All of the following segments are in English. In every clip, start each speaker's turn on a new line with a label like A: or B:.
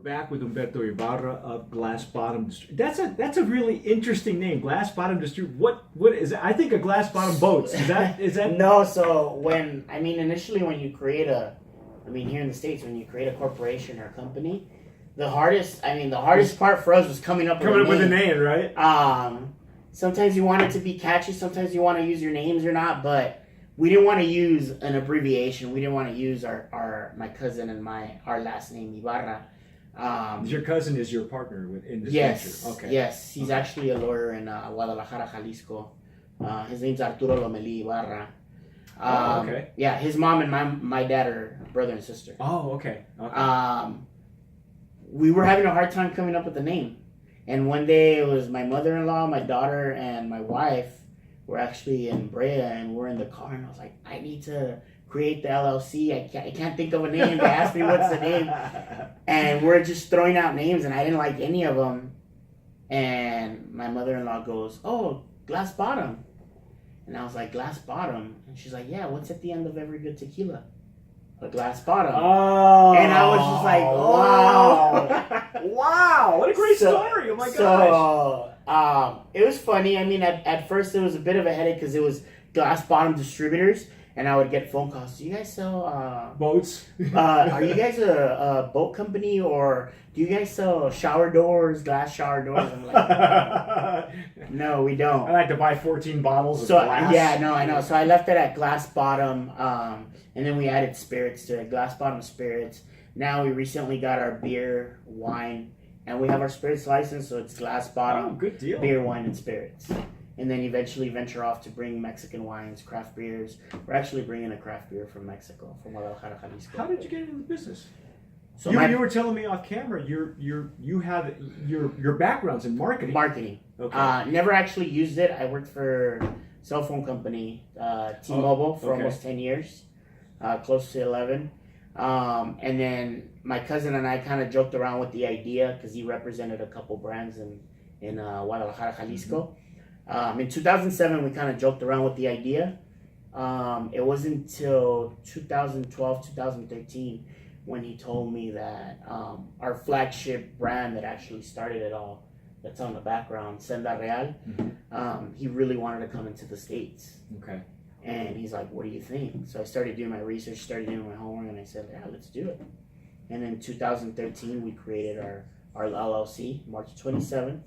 A: back with Humberto Ibarra of Glass Bottom. That's a really interesting name, Glass Bottom Distributors. What is it? I think of Glass Bottom Boats. Is that
B: No? So initially when you create here in the States, when you create a corporation or a company, the hardest part for us was coming up with
A: a name, right?
B: Sometimes you want it to be catchy, sometimes you want to use your names or not, but we didn't want to use an abbreviation. We didn't want to use my cousin and our last name, Ibarra.
A: Your cousin is your partner in this
B: yes,
A: venture? Okay.
B: Yes, he's actually a lawyer in Guadalajara, Jalisco. His name's Arturo Lomelí Ibarra.
A: Okay.
B: Yeah, his mom and my dad are brother and sister.
A: Oh, okay.
B: We were having a hard time coming up with a name. And one day it was my mother-in-law, my daughter, and my wife were actually in Brea, and we're in the car, and I was like, I need to create the LLC. I can't think of a name. They asked me what's the name. And we're just throwing out names, and I didn't like any of them. And my mother-in-law goes, oh, Glass Bottom. And I was like, Glass Bottom? And she's like, yeah, what's at the end of every good tequila? A glass bottom.
A: Oh.
B: And I was just like, wow.
A: Wow, what a great story. Oh my gosh.
B: So, it was funny. I mean, at first it was a bit of a headache because it was Glass Bottom Distributors. And I would get phone calls. Do you guys sell
A: boats?
B: Are you guys a boat company, or do you guys sell shower doors, glass shower doors? I'm like, no, we don't.
A: I like to buy 14 bottles of glass.
B: Yeah, no, I know. So I left it at Glass Bottom, and then we added spirits to it, Glass Bottom Spirits. Now we recently got our beer, wine, and we have our spirits license, so it's Glass Bottom.
A: Oh, good deal.
B: Beer, wine, and spirits. And then eventually venture off to bring Mexican wines, craft beers. We're actually bringing a craft beer from Mexico, from Guadalajara, Jalisco.
A: How did you get into the business?
B: So
A: you were telling me off camera you have your background's in marketing.
B: Marketing.
A: Okay.
B: Never actually used it. I worked for a cell phone company, T-Mobile, for almost 10 years, close to 11. And then my cousin and I kind of joked around with the idea because he represented a couple brands in Guadalajara, Jalisco. Mm-hmm. In 2007, we kind of joked around with the idea. It wasn't until 2012, 2013 when he told me that our flagship brand that actually started it all, that's on the background, Senda Real, mm-hmm. He really wanted to come into the States.
A: Okay.
B: And he's like, what do you think? So I started doing my research, started doing my homework, and I said, yeah, let's do it. And in 2013, we created our LLC, March 27th.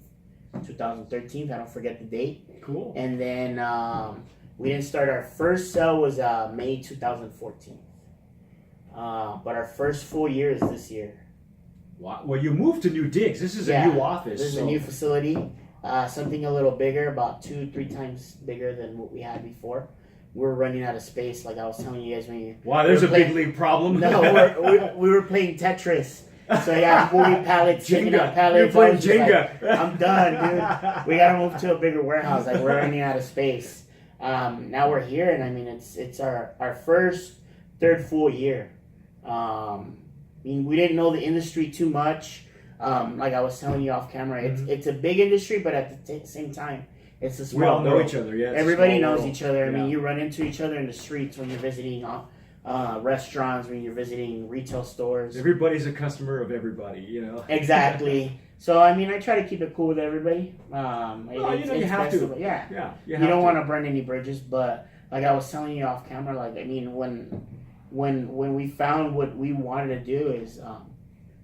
B: 2013, I don't forget the date.
A: Cool.
B: And then we didn't start. Our first sale was May 2014. But our first full year is this year.
A: Wow. Well, you moved to new digs. This is a new office.
B: This is a new facility. Something a little bigger, about 2-3 times bigger than what we had before. We're running out of space, like I was telling you guys when you.
A: Wow, there's a big league problem.
B: No, we were playing Tetris. So yeah, moving pallets,
A: Jenga.
B: Pallets.
A: You're playing Jenga.
B: Like, I'm done, dude. We gotta move to a bigger warehouse. Like we're running out of space. Now we're here, and I mean it's our first third full year. I mean we didn't know the industry too much. Like I was telling you off camera, it's a big industry, but at the same time, it's a small.
A: We all know
B: world.
A: each other. Yeah.
B: Everybody knows each other. I mean, you run into each other in the streets when you're visiting. Restaurants, when you're visiting retail stores.
A: Everybody's a customer of everybody, you know.
B: Exactly. So, I mean, I try to keep it cool with everybody.
A: You have to.
B: Yeah. You don't want to burn any bridges, but like I was telling you off camera, like, I mean, when we found what we wanted to do is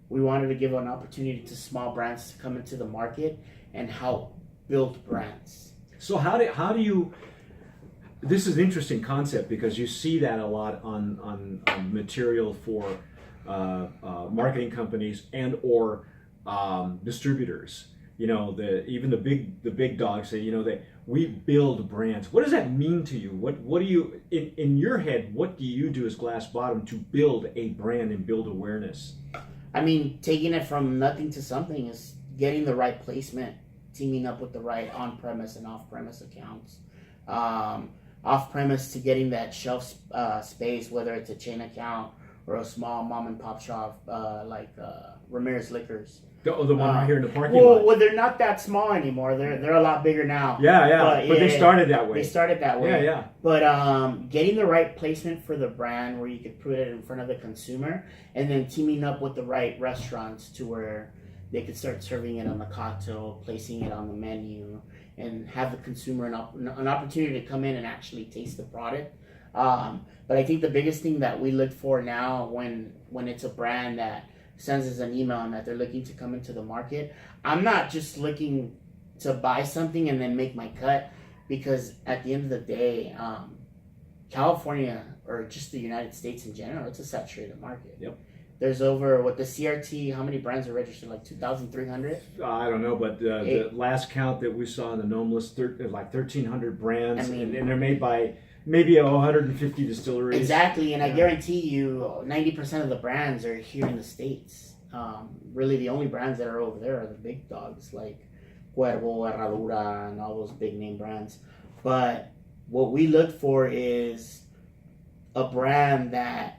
B: we wanted to give an opportunity to small brands to come into the market and help build brands.
A: So how do you... This is an interesting concept because you see that a lot on material for marketing companies and or distributors. You know, even the big dogs say, you know, that we build brands. What does that mean to you? What do you in your head? What do you do as Glass Bottom to build a brand and build awareness?
B: I mean, taking it from nothing to something is getting the right placement, teaming up with the right on-premise and off-premise accounts. Off-premise to getting that shelf space, whether it's a chain account or a small mom-and-pop shop like Ramirez Liquors.
A: The one right here in the parking lot.
B: Well, they're not that small anymore. They're a lot bigger now.
A: Yeah. But they started that way.
B: They started that way.
A: Yeah.
B: But getting the right placement for the brand where you could put it in front of the consumer, and then teaming up with the right restaurants to where they could start serving it on the cocktail, placing it on the menu, and have the consumer an opportunity to come in and actually taste the product. But I think the biggest thing that we look for now when it's a brand that sends us an email and that they're looking to come into the market, I'm not just looking to buy something and then make my cut, because at the end of the day, California, or just the United States in general, it's a saturated market.
A: Yep.
B: There's over, with the CRT, how many brands are registered? Like 2,300?
A: I don't know, but the last count that we saw in the NOM list, like 1,300 brands, and they're made by maybe 150 distilleries.
B: Exactly, and I guarantee you 90% of the brands are here in the States. Really, the only brands that are over there are the big dogs, like Cuervo, Herradura, and all those big name brands. But what we look for is a brand that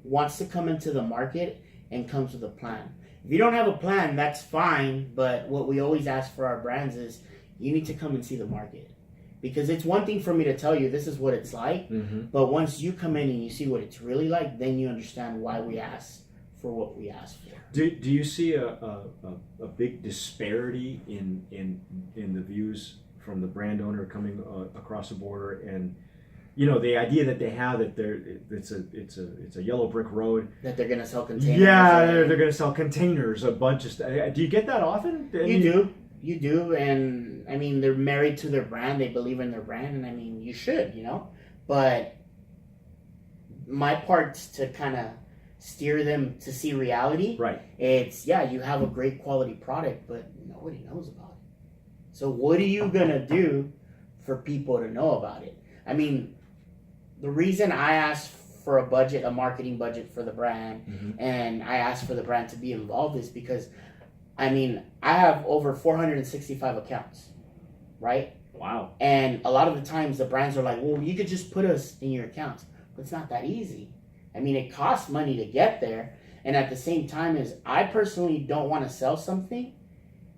B: wants to come into the market and comes with a plan. If you don't have a plan, that's fine, but what we always ask for our brands is you need to come and see the market. Because it's one thing for me to tell you this is what it's like, but once you come in and you see what it's really like, then you understand why we ask for what we ask for.
A: Do you see a big disparity in the views from the brand owner coming across the border, and the idea that they have that it's a yellow brick road,
B: that they're gonna sell containers?
A: Yeah, they're gonna sell containers, a bunch of stuff. Do you get that often?
B: You do, and I mean, they're married to their brand, they believe in their brand, and I mean, you should, but my part's to kind of steer them to see reality.
A: Right.
B: It's, you have a great quality product, but nobody knows about it. So what are you gonna do for people to know about it? I mean, the reason I asked for a marketing budget for the brand, and I asked for the brand to be involved is because, I mean, I have over 465 accounts, right?
A: Wow.
B: And a lot of the times the brands are like, well, you could just put us in your accounts. But it's not that easy. I mean, it costs money to get there. And at the same time, I personally don't want to sell something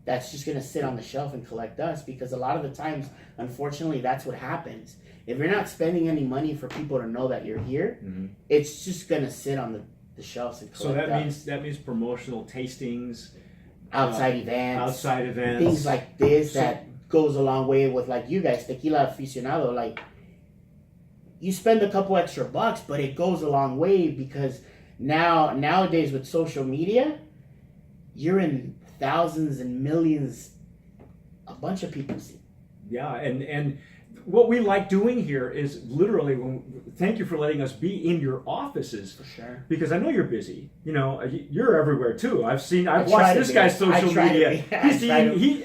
B: that's just going to sit on the shelf and collect dust, because a lot of the times, unfortunately, that's what happens. If you're not spending any money for people to know that you're here, it's just going to sit on the shelves and collect dust.
A: So that means promotional tastings,
B: outside events, things like this, that goes a long way with, like, you guys, Tequila Aficionado. Like, you spend a couple extra bucks, but it goes a long way, because nowadays with social media, you're in thousands and millions, a bunch of people see.
A: Yeah, and what we like doing here is literally, thank you for letting us be in your offices.
B: For sure.
A: Because I know you're busy. You're everywhere too. I've watched this guy's social media.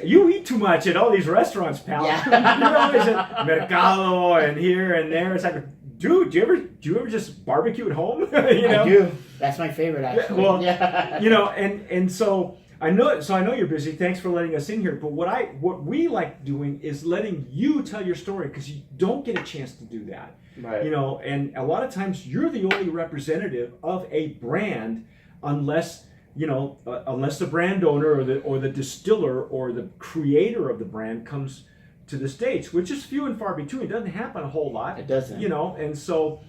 A: You eat too much at all these restaurants, pal.
B: Yeah.
A: You're always at Mercado and here and there. It's like, dude, do you ever just barbecue at home?
B: I do. That's my favorite, actually.
A: Well, and so I know you're busy. Thanks for letting us in here. But what we like doing is letting you tell your story, because you don't get a chance to do that.
B: Right.
A: And a lot of times you're the only representative of a brand, unless the brand owner or the distiller or the creator of the brand comes to the States, which is few and far between. It doesn't happen a whole lot.
B: It doesn't.
A: And so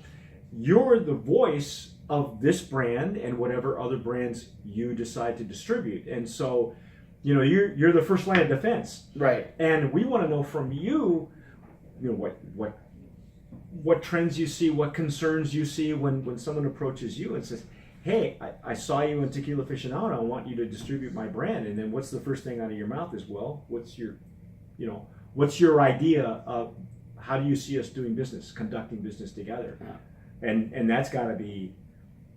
A: you're the voice of this brand and whatever other brands you decide to distribute. And so, you're the first line of defense.
B: Right.
A: And we want to know from you, what trends you see, what concerns you see when someone approaches you and says, hey, I saw you in Tequila Aficionado, I want you to distribute my brand. And then what's the first thing out of your mouth is, well, what's your idea of how do you see us doing business, conducting business together?
B: Yeah.
A: And that's got to be,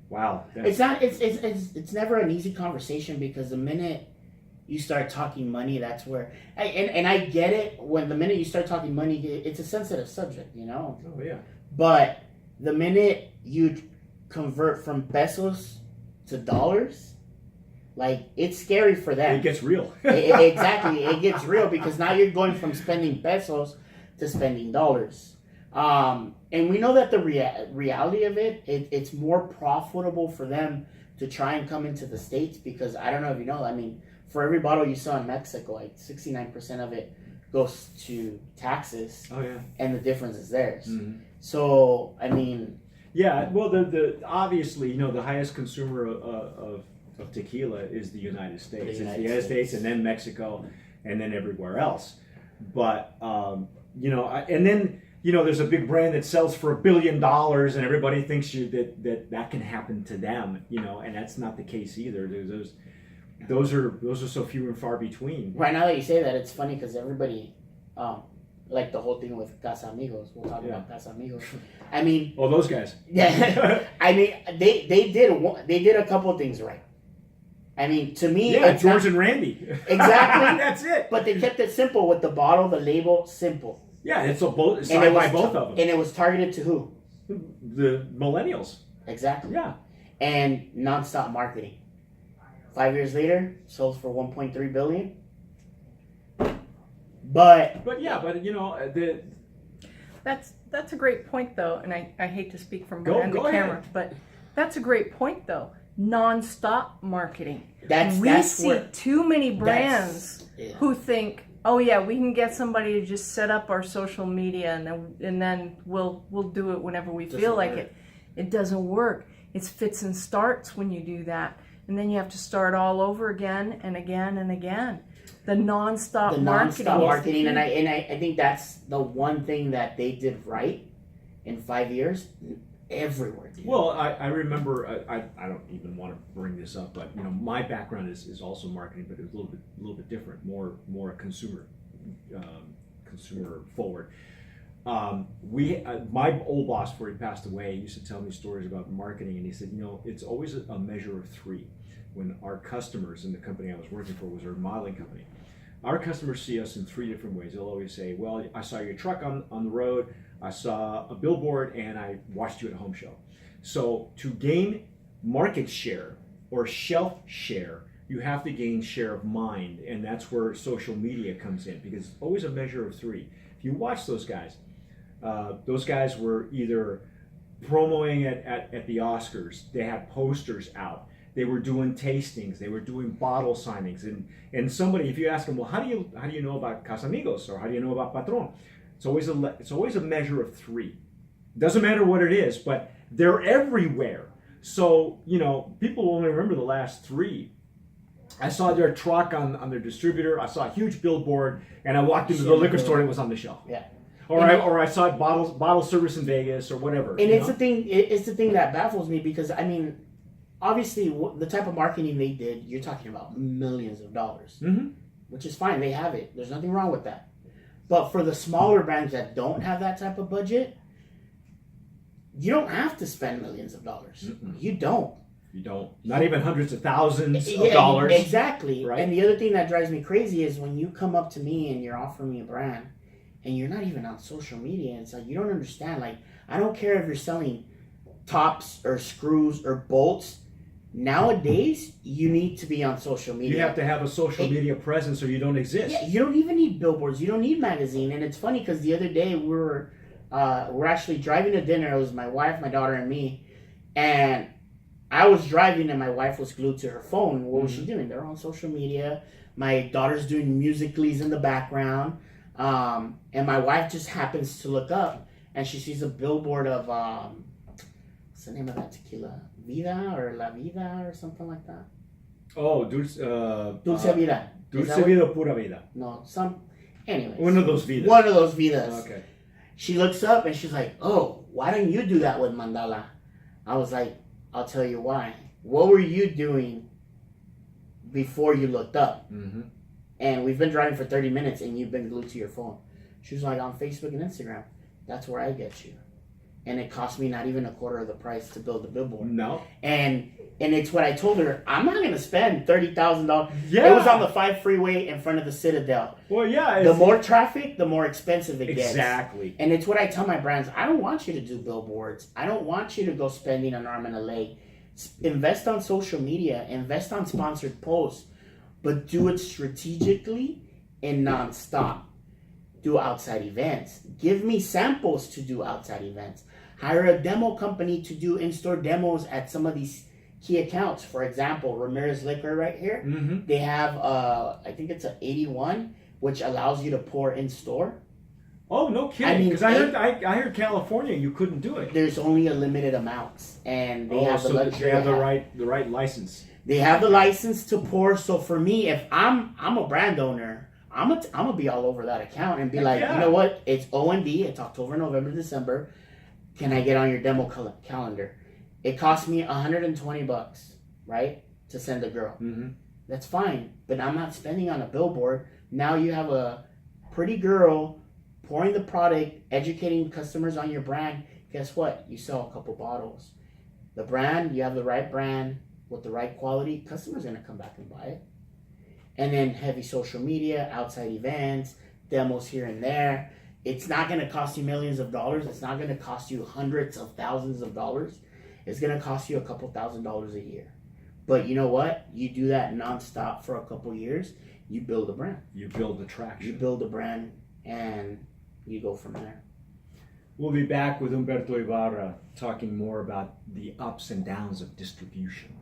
A: wow.
B: It's never an easy conversation, because the minute you start talking money, that's where, and I get it. When the minute you start talking money, it's a sensitive subject,
A: Oh yeah.
B: But the minute you convert from pesos to dollars, like, it's scary for them.
A: It gets real.
B: Exactly, it gets real, because now you're going from spending pesos to spending dollars. And we know that the reality of it's more profitable for them to to try and come into the States, because I don't know if you know, I mean, for every bottle you sell in Mexico, like 69% of it goes to taxes.
A: Oh yeah.
B: And the difference is theirs.
A: Mm-hmm.
B: So, I mean,
A: yeah, well, the obviously, you know, the highest consumer of tequila is the United States. It's the United States, and then Mexico, and then everywhere else. But you know, and then you know, there's a big brand that sells for $1 billion, and everybody thinks that can happen to them. You know, and that's not the case either. Those are so few and far between.
B: Right now that you say that, it's funny because everybody. Like the whole thing with Casamigos. We'll talk about Casamigos. I mean,
A: oh, those guys.
B: Yeah, I mean, they did a couple of things right. I mean, to me,
A: yeah, George and Randy.
B: Exactly.
A: That's it.
B: But they kept it simple with the bottle, the label, simple.
A: Yeah, it's signed by both of them.
B: And it was targeted to who?
A: The millennials.
B: Exactly.
A: Yeah.
B: And NonStop Marketing. 5 years later, sold for $1.3 billion. But
A: you know,
C: that's a great point though, and I hate to speak from behind the camera, but that's a great point though. Non-stop marketing. We see too many brands who think, oh yeah, we can get somebody to just set up our social media and then we'll do it whenever we feel like it. It doesn't work. It's fits and starts when you do that, and then you have to start all over again and again and again. The non-stop marketing,
B: and I think that's the one thing that they did right in 5 years. Everywhere.
A: Well, I remember. I don't even want to bring this up, but you know, my background is also marketing, but it's a little bit different, more consumer forward. My old boss, before he passed away, used to tell me stories about marketing, and he said, you know, it's always a measure of three. When our customers in the company I was working for was a remodeling company, our customers see us in three different ways. They'll always say, well, I saw your truck on the road, I saw a billboard, and I watched you at a home show. So to gain market share or shelf share, you have to gain share of mind, and that's where social media comes in, because it's always a measure of three. If you watch those guys were either promoting at the Oscars, they had posters out, they were doing tastings, they were doing bottle signings, and somebody, if you ask them, well, how do you know about Casamigos, or how do you know about Patron? It's always a measure of three. Doesn't matter what it is, but they're everywhere. So you know, people only remember the last three. I saw their truck on their distributor. I saw a huge billboard, and I walked into the liquor store and it was on the shelf.
B: Yeah.
A: Or I saw bottle service in Vegas or whatever.
B: And it's the thing. It's the thing that baffles me, because I mean, obviously, the type of marketing they did, you're talking about millions of dollars, which is fine. They have it. There's nothing wrong with that. But for the smaller brands that don't have that type of budget, you don't have to spend millions of dollars. You don't.
A: You don't. Not even hundreds of thousands of dollars.
B: Exactly.
A: Right?
B: And the other thing that drives me crazy is when you come up to me and you're offering me a brand, and you're not even on social media. And it's like, you don't understand. Like, I don't care if you're selling tops or screws or bolts. Nowadays, you need to be on social media.
A: You have to have a social media presence or you don't exist.
B: Yeah, you don't even need billboards. You don't need magazine. And it's funny because the other day we're actually driving to dinner. It was my wife, my daughter, and me. And I was driving and my wife was glued to her phone. What was she doing? They're on social media. My daughter's doing Musical.lys in the background. And my wife just happens to look up and she sees a billboard of, what's the name of that tequila? Vida or La Vida or something like that?
A: Oh, Dulce
B: Vida.
A: Dulce Vida, Pura Vida.
B: No, anyways.
A: One of those Vidas.
B: One of those Vidas.
A: Okay.
B: She looks up and she's like, oh, why don't you do that with Mandala? I was like, I'll tell you why. What were you doing before you looked up? And we've been driving for 30 minutes and you've been glued to your phone. She was like, on Facebook and Instagram. That's where I get you. And it cost me not even a quarter of the price to build the billboard.
A: No.
B: And it's what I told her. I'm not going to spend $30,000.
A: Yeah.
B: It was on the 5 freeway in front of the Citadel.
A: Well, yeah.
B: The more traffic, the more expensive it gets.
A: Exactly.
B: And it's what I tell my brands. I don't want you to do billboards. I don't want you to go spending an arm and a leg. Invest on social media. Invest on sponsored posts. But do it strategically and non-stop. Do outside events. Give me samples to do outside events. Hire a demo company to do in-store demos at some of these key accounts. For example, Ramirez Liquor right here.
A: Mm-hmm.
B: They have I think it's an 81, which allows you to pour in store.
A: Oh, no kidding! Because I heard California you couldn't do it.
B: There's only a limited amounts, and they have the luxury.
A: They have the right license.
B: They have the license to pour. So for me, if I'm a brand owner, I'm gonna be all over that account and be like, you know what? It's O&D. It's October, November, December. Can I get on your demo calendar? It cost me $120, right, to send a girl.
A: Mm-hmm.
B: That's fine, but I'm not spending on a billboard. Now you have a pretty girl pouring the product, educating customers on your brand. Guess what? You sell a couple bottles. The brand, you have the right brand with the right quality. Customers are gonna come back and buy it. And then heavy social media, outside events, demos here and there. It's not going to cost you millions of dollars. It's not going to cost you hundreds of thousands of dollars. It's going to cost you a couple $1,000s a year. But you know what? You do that nonstop for a couple years, you build a brand.
A: You build the traction.
B: You build a brand, and you go from there.
A: We'll be back with Humberto Ibarra talking more about the ups and downs of distribution.